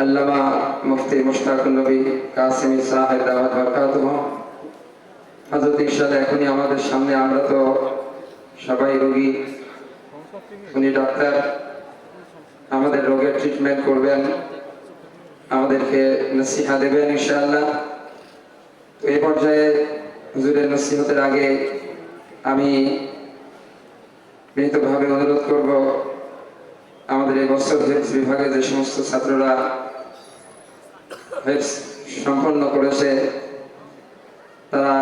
আল্লামা মুফতি মুশতাকুন নবী কাসেমি সাহেব দাওয়াত বরকাতুহ হযরত ইরশাদ এখনই আমাদের সামনে। আমরা তো সবাই রোগী, উনি ডাক্তার, আমাদের রোগের ট্রিটমেন্ট করবেন, আমাদেরকে নসিহা দেবেন ইনশাআল্লাহ। তো এই পর্যায়ে হুজুরের নসিহতের আগে আমি বিনীতভাবে অনুরোধ করব, আমাদের এই বছর হেফজ বিভাগে যে সমস্ত ছাত্ররা হেফজ সম্পন্ন করেছে তারা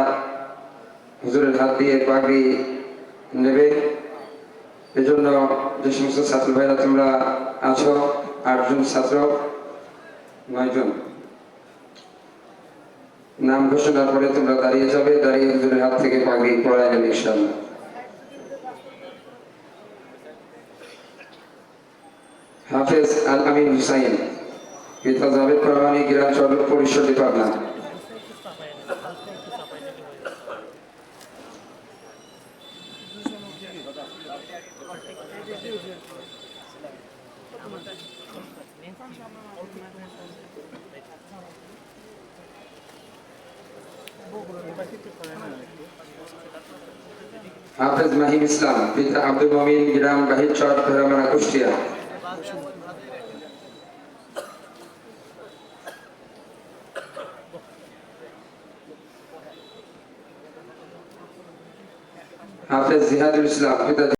হুজুরের হাত দিয়ে পাগড়ি নেবে। এজন্য যে সমস্ত ছাত্র ভাইরা তোমরা আছো, 8 জন ছাত্র, 9 জন, নাম ঘোষণার পরে তোমরা দাঁড়িয়ে যাবে, দাঁড়িয়ে হুজুরের হাত থেকে পাগড়ি পরায় নেবে ইনশাআল্লাহ। হাফেজ আল আমিন হুসাইন, পিতা জাভেদ প্রামাণিক, গ্রাম চরক পরিষদ পাবনা। হাফেজ মাহিম ইসলাম, পিতা আব্দুল মমিন, গ্রাম বাহিরচর, ভেড়ামারা, কুষ্টিয়া। হাফেজ জিহাদুল ইসলাম, পিতা